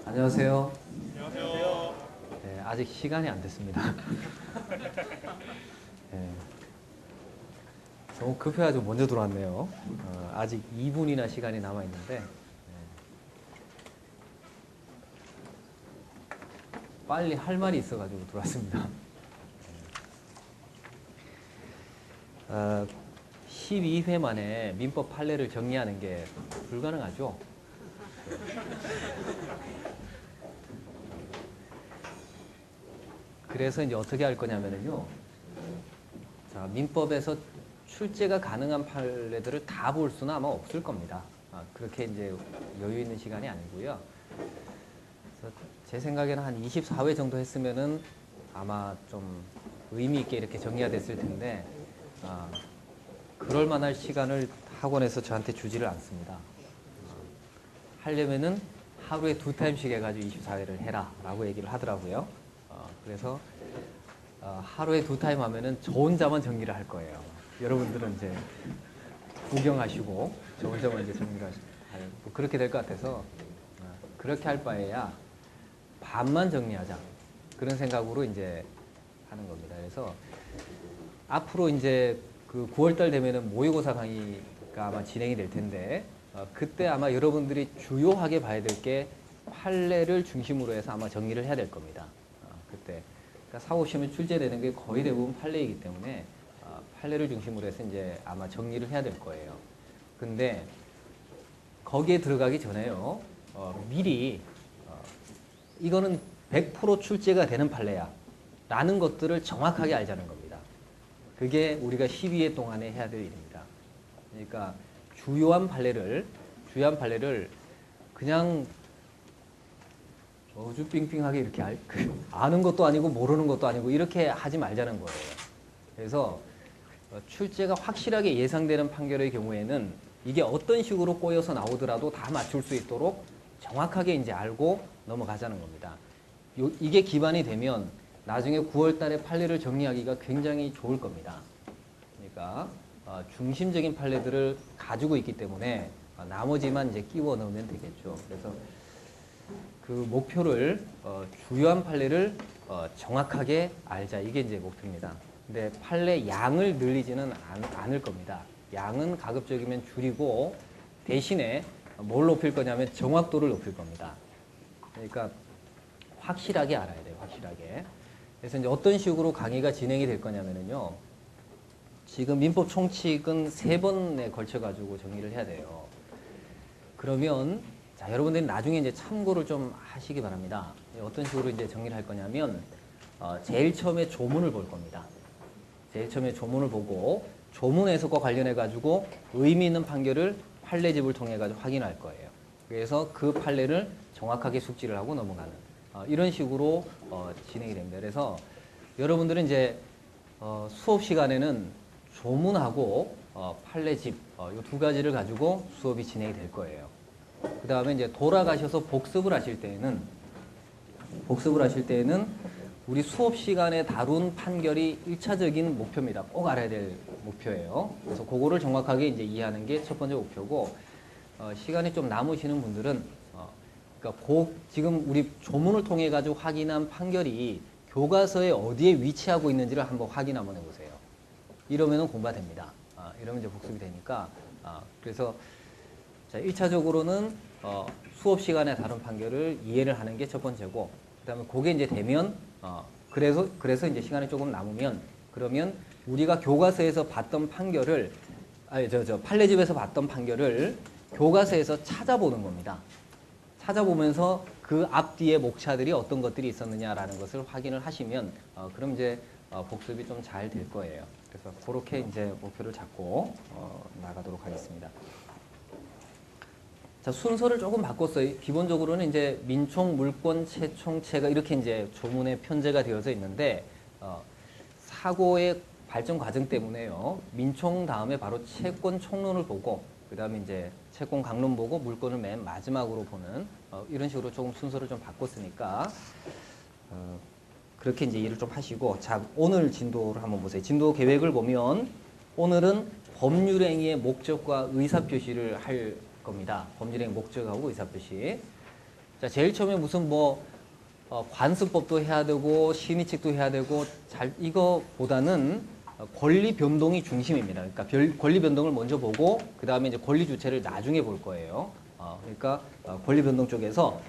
안녕하세요. 안녕하세요. 네, 아직 시간이 안 됐습니다. 네, 너무 급해가지고 먼저 들어왔네요. 아직 2분이나 시간이 남아있는데 빨리 할 말이 있어가지고 들어왔습니다. 12회 만에 민법 판례를 정리하는 게 불가능하죠. 그래서 이제 어떻게 할 거냐면요. 자, 민법에서 출제가 가능한 판례들을 다 볼 수는 아마 없을 겁니다. 그렇게 이제 여유 있는 시간이 아니고요. 그래서 제 생각에는 한 24회 정도 했으면은 아마 좀 의미 있게 이렇게 정리가 됐을 텐데, 그럴 만할 시간을 학원에서 저한테 주지를 않습니다. 하려면은 하루에 2타임씩 해가지고 24회를 해라 라고 얘기를 하더라고요. 그래서 하루에 2타임 하면은 저 혼자만 정리를 할 거예요. 여러분들은 이제 구경하시고 저 혼자만 이제 정리를 하시고 뭐 그렇게 될 것 같아서 그렇게 할 바에야 반만 정리하자 그런 생각으로 이제 하는 겁니다. 그래서 앞으로 이제 그 9월달 되면은 모의고사 강의가 아마 진행이 될 텐데 그때 아마 여러분들이 주요하게 봐야 될 게 판례를 중심으로 해서 아마 정리를 해야 될 겁니다. 그때 그러니까 사고시험에 출제되는 게 거의 대부분 판례이기 때문에 판례를 중심으로 해서 이제 아마 정리를 해야 될 거예요. 근데 거기에 들어가기 전에요. 미리 이거는 100% 출제가 되는 판례야 라는 것들을 정확하게 알자는 겁니다. 그게 우리가 12회 동안에 해야 될 일입니다. 그러니까 주요한 판례를 그냥 어주빙빙하게 이렇게 아는 것도 아니고 모르는 것도 아니고 이렇게 하지 말자는 거예요. 그래서 출제가 확실하게 예상되는 판결의 경우에는 이게 어떤 식으로 꼬여서 나오더라도 다 맞출 수 있도록 정확하게 이제 알고 넘어가자는 겁니다. 이게 기반이 되면 나중에 9월 달에 판례를 정리하기가 굉장히 좋을 겁니다. 그러니까 중심적인 판례들을 가지고 있기 때문에 나머지만 이제 끼워 넣으면 되겠죠. 그래서 그 목표를 주요한 판례를 정확하게 알자. 이게 이제 목표입니다. 근데 판례 양을 늘리지는 않을 겁니다. 양은 가급적이면 줄이고 대신에 뭘 높일 거냐면 정확도를 높일 겁니다. 그러니까 확실하게 알아야 돼요. 확실하게. 그래서 이제 어떤 식으로 강의가 진행이 될 거냐면요. 지금 민법 총칙은 3번에 걸쳐 가지고 정리를 해야 돼요. 그러면 자, 여러분들이 나중에 이제 참고를 좀 하시기 바랍니다. 어떤 식으로 이제 정리를 할 거냐면 제일 처음에 조문을 볼 겁니다. 제일 처음에 조문을 보고 조문 해석과 관련해 가지고 의미 있는 판결을 판례집을 통해 가지고 확인할 거예요. 그래서 그 판례를 정확하게 숙지를 하고 넘어가는 이런 식으로 진행이 됩니다. 그래서 여러분들은 이제 수업 시간에는 조문하고 판례집 이 2가지를 가지고 수업이 진행이 될 거예요. 그 다음에 이제 돌아가셔서 복습을 하실 때에는 우리 수업 시간에 다룬 판결이 1차적인 목표입니다. 꼭 알아야 될 목표예요. 그래서 그거를 정확하게 이제 이해하는 게 첫 번째 목표고, 시간이 좀 남으시는 분들은, 그러니까 지금 우리 조문을 통해 가지고 확인한 판결이 교과서에 어디에 위치하고 있는지를 한번 확인 한번 해보세요. 이러면은 공부가 됩니다. 이러면 이제 복습이 되니까, 그래서 자, 1차적으로는 수업 시간에 다룬 판결을 이해를 하는 게 첫 번째고, 그 다음에 그게 이제 되면, 그래서 이제 시간이 조금 남으면, 그러면 우리가 교과서에서 봤던 판결을, 판례집에서 봤던 판결을 교과서에서 찾아보는 겁니다. 찾아보면서 그 앞뒤에 목차들이 어떤 것들이 있었느냐라는 것을 확인을 하시면, 그럼 이제 복습이 좀 잘 될 거예요. 그래서 그렇게 이제 목표를 잡고 나가도록 하겠습니다. 자, 순서를 조금 바꿨어요. 기본적으로는 이제 민총, 물권, 채총, 채가 이렇게 이제 조문에 편제가 되어져 있는데, 사고의 발전 과정 때문에요. 민총 다음에 바로 채권 총론을 보고, 그 다음에 이제 채권 강론 보고, 물권을 맨 마지막으로 보는, 이런 식으로 조금 순서를 좀 바꿨으니까, 그렇게 이제 이해를 좀 하시고, 자, 오늘 진도를 한번 보세요. 진도 계획을 보면, 오늘은 법률행위의 목적과 의사표시를 할 겁니다. 법률행위 목적하고 의사표시. 자, 제일 처음에 무슨 뭐 관습법도 해야 되고 심의칙도 해야 되고 이거보다는 권리 변동이 중심입니다. 그러니까 권리 변동을 먼저 보고 그 다음에 이제 권리 주체를 나중에 볼 거예요. 그러니까 권리 변동 쪽에서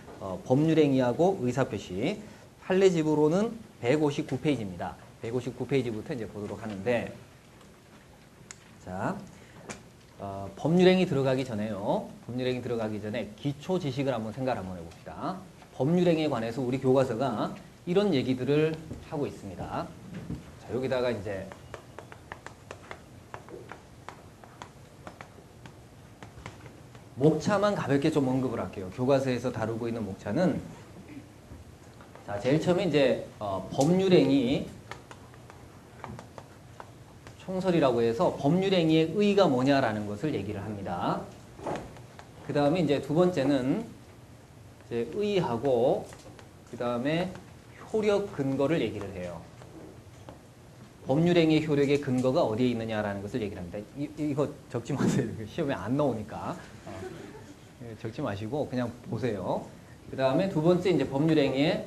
법률행위하고 의사표시 판례집으로는 159페이지입니다. 159페이지부터 이제 보도록 하는데, 자, 법률행위 들어가기 전에요. 법률행위 들어가기 전에 기초 지식을 한번 생각을 한번 해봅시다. 법률행위에 관해서 우리 교과서가 이런 얘기들을 하고 있습니다. 자, 여기다가 이제 목차만 가볍게 좀 언급을 할게요. 교과서에서 다루고 있는 목차는, 자, 제일 처음에 이제 법률행위 총설이라고 해서 법률행위의 의의가 뭐냐라는 것을 얘기를 합니다. 그 다음에 이제 두 번째는 이제 의의하고 그 다음에 효력 근거를 얘기를 해요. 법률행위의 효력의 근거가 어디에 있느냐라는 것을 얘기를 합니다. 이거 적지 마세요. 시험에 안 나오니까. 적지 마시고 그냥 보세요. 그 다음에 두 번째 이제 법률행위의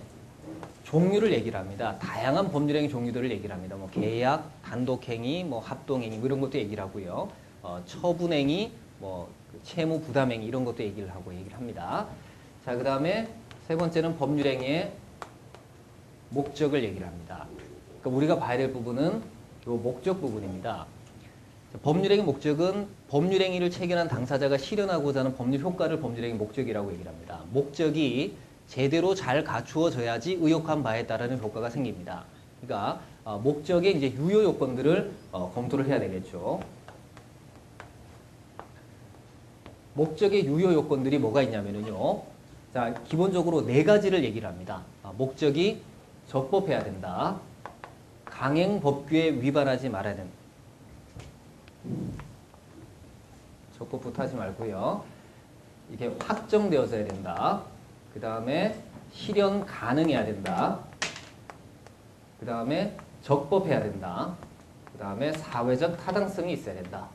종류를 얘기를 합니다. 다양한 법률행위 종류들을 얘기를 합니다. 뭐 계약, 단독행위, 뭐 합동행위 뭐 이런 것도 얘기를 하고요. 처분행위, 뭐 채무 부담행위 이런 것도 얘기를 합니다. 자, 그 다음에 세 번째는 법률행위의 목적을 얘기를 합니다. 그러니까 우리가 봐야 될 부분은 이 목적 부분입니다. 법률행위 목적은 법률행위를 체결한 당사자가 실현하고자 하는 법률 효과를 법률행위 목적이라고 얘기를 합니다. 목적이 제대로 잘 갖추어져야지 의혹한 바에 따르는 효과가 생깁니다. 그러니까 목적의 이제 유효 요건들을 검토를 해야 되겠죠. 목적의 유효 요건들이 뭐가 있냐면요. 자, 기본적으로 네 가지를 얘기를 합니다. 목적이 적법해야 된다. 강행 법규에 위반하지 말아야 된다. 적법부터 하지 말고요. 이게 확정되어서야 된다. 그 다음에 실현 가능해야 된다. 그 다음에 적법해야 된다. 그 다음에 사회적 타당성이 있어야 된다.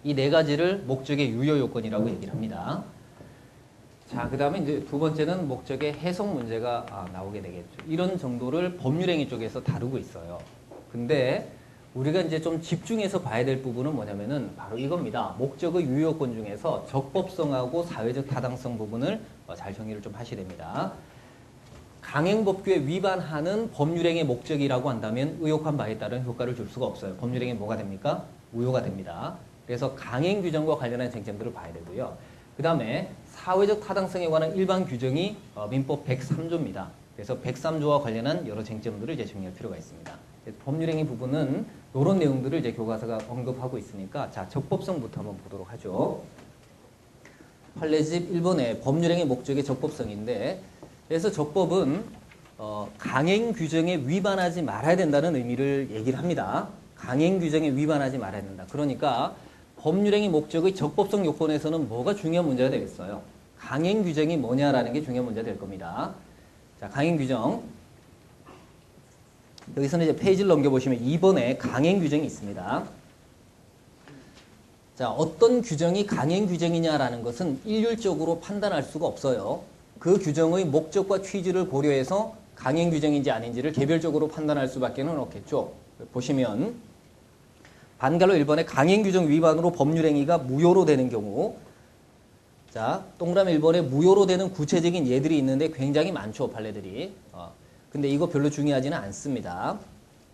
이 네 가지를 목적의 유효 요건이라고 얘기를 합니다. 자, 그 다음에 이제 두 번째는 목적의 해석 문제가 나오게 되겠죠. 이런 정도를 법률행위 쪽에서 다루고 있어요. 근데 우리가 이제 좀 집중해서 봐야 될 부분은 뭐냐면은 바로 이겁니다. 목적의 유효 요건 중에서 적법성하고 사회적 타당성 부분을 잘 정리를 좀 하셔야 됩니다. 강행법규에 위반하는 법률행위의 목적이라고 한다면 의혹한 바에 따른 효과를 줄 수가 없어요. 법률행위 뭐가 됩니까? 무효가 됩니다. 그래서 강행 규정과 관련한 쟁점들을 봐야 되고요. 그 다음에 사회적 타당성에 관한 일반 규정이 민법 103조입니다. 그래서 103조와 관련한 여러 쟁점들을 이제 정리할 필요가 있습니다. 법률행위 부분은 이런 내용들을 이제 교과서가 언급하고 있으니까, 자, 적법성부터 한번 보도록 하죠. 판례집 1번에 법률행위 목적의 적법성인데, 그래서 적법은 강행 규정에 위반하지 말아야 된다는 의미를 얘기를 합니다. 강행 규정에 위반하지 말아야 된다. 그러니까 법률행위 목적의 적법성 요건에서는 뭐가 중요한 문제가 되겠어요? 강행 규정이 뭐냐라는 게 중요한 문제가 될 겁니다. 자, 강행 규정. 여기서는 이제 페이지를 넘겨보시면 2번에 강행 규정이 있습니다. 자, 어떤 규정이 강행 규정이냐라는 것은 일률적으로 판단할 수가 없어요. 그 규정의 목적과 취지를 고려해서 강행 규정인지 아닌지를 개별적으로 판단할 수밖에 없겠죠. 보시면 반갈로 1번에 강행 규정 위반으로 법률행위가 무효로 되는 경우, 자, 동그라미 1번에 무효로 되는 구체적인 예들이 있는데 굉장히 많죠, 판례들이. 근데 이거 별로 중요하지는 않습니다.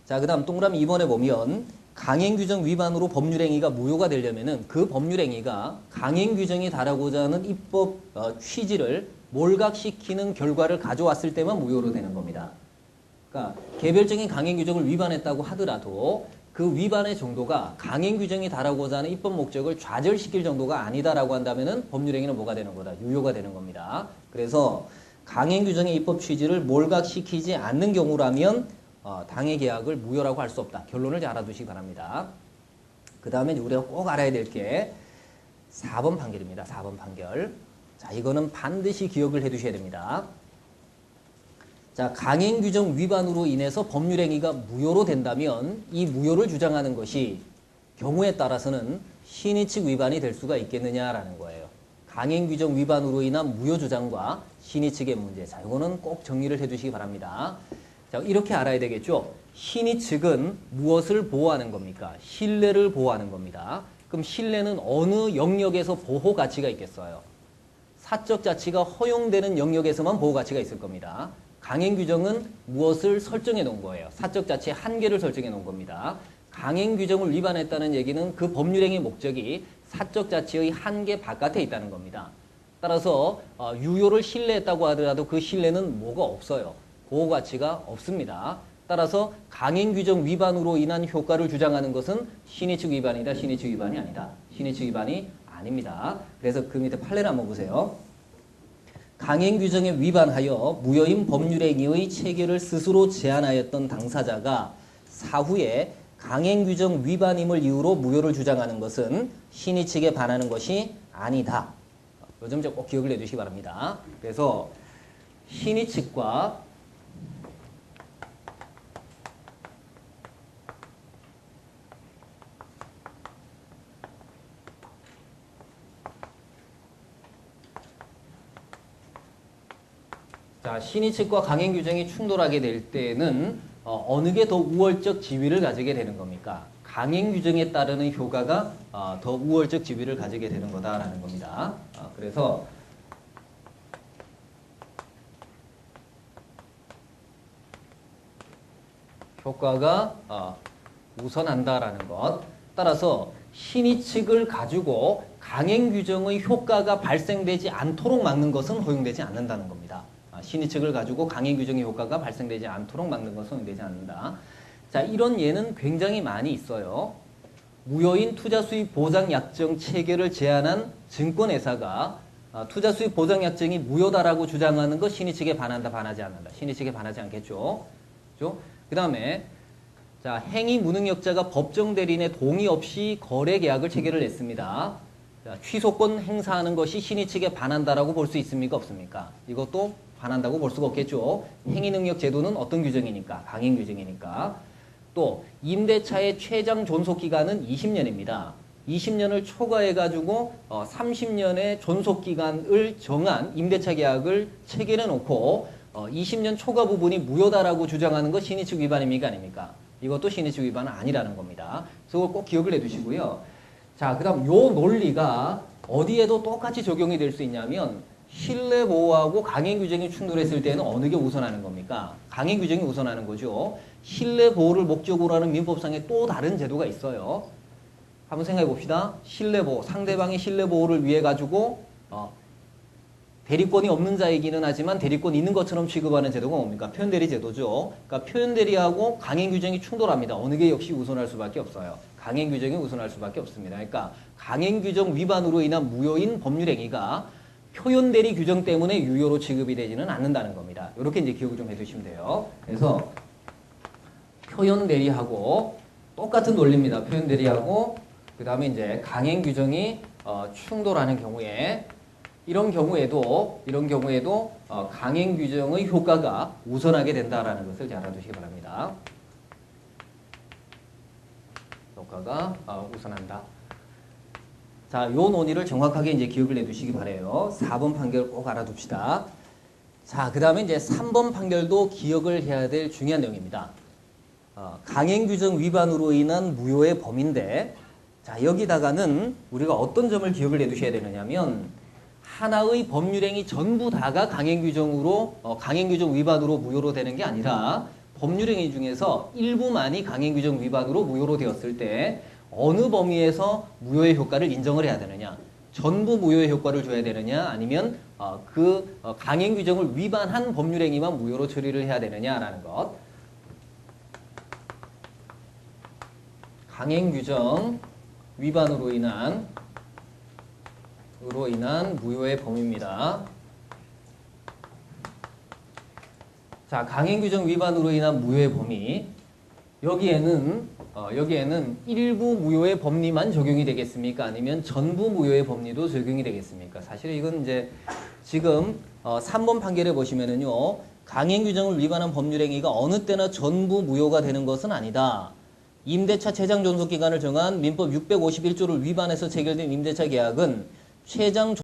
자, 그 다음 동그라미 2번에 보면 강행 규정 위반으로 법률행위가 무효가 되려면은 그 법률행위가 강행 규정이 달하고자 하는 입법 취지를 몰각시키는 결과를 가져왔을 때만 무효로 되는 겁니다. 그러니까 개별적인 강행 규정을 위반했다고 하더라도 그 위반의 정도가 강행 규정이 달하고자 하는 입법 목적을 좌절시킬 정도가 아니다라고 한다면은 법률행위는 뭐가 되는 거다? 유효가 되는 겁니다. 그래서 강행 규정의 입법 취지를 몰각시키지 않는 경우라면 당해 계약을 무효라고 할 수 없다. 결론을 잘 알아두시기 바랍니다. 그 다음에 우리가 꼭 알아야 될 게 4번 판결입니다. 4번 판결. 자, 이거는 반드시 기억을 해 두셔야 됩니다. 자, 강행 규정 위반으로 인해서 법률행위가 무효로 된다면 이 무효를 주장하는 것이 경우에 따라서는 신의칙 위반이 될 수가 있겠느냐라는 거예요. 강행규정 위반으로 인한 무효 주장과 신의 측의 문제. 자, 이거는 꼭 정리를 해주시기 바랍니다. 자, 이렇게 알아야 되겠죠. 신의 측은 무엇을 보호하는 겁니까? 신뢰를 보호하는 겁니다. 그럼 신뢰는 어느 영역에서 보호 가치가 있겠어요? 사적 자치가 허용되는 영역에서만 보호 가치가 있을 겁니다. 강행규정은 무엇을 설정해 놓은 거예요? 사적 자치의 한계를 설정해 놓은 겁니다. 강행규정을 위반했다는 얘기는 그 법률행위 목적이 사적 자치의 한계 바깥에 있다는 겁니다. 따라서 유효를 신뢰했다고 하더라도 그 신뢰는 뭐가 없어요. 보호 가치가 없습니다. 따라서 강행규정 위반으로 인한 효과를 주장하는 것은 신의 측 위반이다, 신의 측 위반이 아니다. 신의 측 위반이 아닙니다. 그래서 그 밑에 판례를 한번 보세요. 강행규정에 위반하여 무효인 법률행위의 체결을 스스로 제한하였던 당사자가 사후에 강행규정 위반임을 이유로 무효를 주장하는 것은 신의 측에 반하는 것이 아니다. 이 점 꼭 기억을 해주시기 바랍니다. 그래서 신의 측과 신의 측과 강행규정이 충돌하게 될 때는 어느 게 더 우월적 지위를 가지게 되는 겁니까? 강행규정에 따르는 효과가 더 우월적 지위를 가지게 되는 거다라는 겁니다. 그래서 효과가 우선한다라는 것. 따라서 신의 측을 가지고 강행규정의 효과가 발생되지 않도록 막는 것은 허용되지 않는다는 겁니다. 신의 측을 가지고 강행규정의 효과가 발생되지 않도록 막는 것은 허용되지 않는다. 자, 이런 예는 굉장히 많이 있어요. 무효인 투자수입 보장약정 체결을 제한한 증권회사가 투자수입 보장약정이 무효다라고 주장하는 것 신의 측에 반한다, 반하지 않는다. 신의 측에 반하지 않겠죠. 그렇죠? 그 다음에 자, 행위 무능력자가 법정 대리인의 동의 없이 거래 계약을 체결을 했습니다. 자, 취소권 행사하는 것이 신의 측에 반한다라고 볼 수 있습니까? 없습니까? 이것도 반한다고 볼 수가 없겠죠. 행위능력 제도는 어떤 규정이니까? 강행규정이니까. 또 임대차의 최장 존속기간은 20년입니다. 20년을 초과해가지고 30년의 존속기간을 정한 임대차 계약을 체결해 놓고 20년 초과 부분이 무효다라고 주장하는 것 신의 측 위반입니까? 아닙니까? 이것도 신의 측 위반은 아니라는 겁니다. 그래서 꼭 기억을 해두시고요. 자, 그 다음 요 논리가 어디에도 똑같이 적용이 될 수 있냐면 신뢰보호하고 강행규정이 충돌했을 때는 어느 게 우선하는 겁니까? 강행규정이 우선하는 거죠. 신뢰보호를 목적으로 하는 민법상에 또 다른 제도가 있어요. 한번 생각해 봅시다. 신뢰보호, 상대방의 신뢰보호를 위해 가지고 대리권이 없는 자이기는 하지만 대리권이 있는 것처럼 취급하는 제도가 뭡니까? 표현대리 제도죠. 그러니까 표현대리하고 강행규정이 충돌합니다. 어느 게 역시 우선할 수밖에 없어요. 강행규정이 우선할 수밖에 없습니다. 그러니까 강행규정 위반으로 인한 무효인 법률행위가 표현대리 규정 때문에 유효로 취급이 되지는 않는다는 겁니다. 이렇게 이제 기억을 좀 해두시면 돼요. 그래서 표현대리하고 똑같은 논리입니다. 표현대리하고 그 다음에 이제 강행규정이 충돌하는 경우에 이런 경우에도 강행규정의 효과가 우선하게 된다라는 것을 잘 알아두시기 바랍니다. 효과가 우선한다. 자, 요 논의를 정확하게 이제 기억을 해두시기 바래요. 4번 판결 꼭 알아둡시다. 자, 그 다음에 이제 3번 판결도 기억을 해야 될 중요한 내용입니다. 강행규정 위반으로 인한 무효의 범위인데, 자, 여기다가는 우리가 어떤 점을 기억을 해두셔야 되느냐면, 하나의 법률행위 전부 다가 강행규정 위반으로 무효로 되는 게 아니라, 법률행위 중에서 일부만이 강행규정 위반으로 무효로 되었을 때, 어느 범위에서 무효의 효과를 인정을 해야 되느냐, 전부 무효의 효과를 줘야 되느냐, 아니면 강행규정을 위반한 법률행위만 무효로 처리를 해야 되느냐라는 것. 강행규정 위반으로 인한 무효의 범위입니다. 자, 강행규정 위반으로 인한 무효의 범위. 여기에는 일부 무효의 법리만 적용이 되겠습니까? 아니면 전부 무효의 법리도 적용이 되겠습니까? 사실 이건 이제 지금 3번 판결에 보시면은요, 강행규정을 위반한 법률행위가 어느 때나 전부 무효가 되는 것은 아니다. 임대차 최장 존속기간을 정한 민법 651조를 위반해서 체결된 임대차 계약은 최장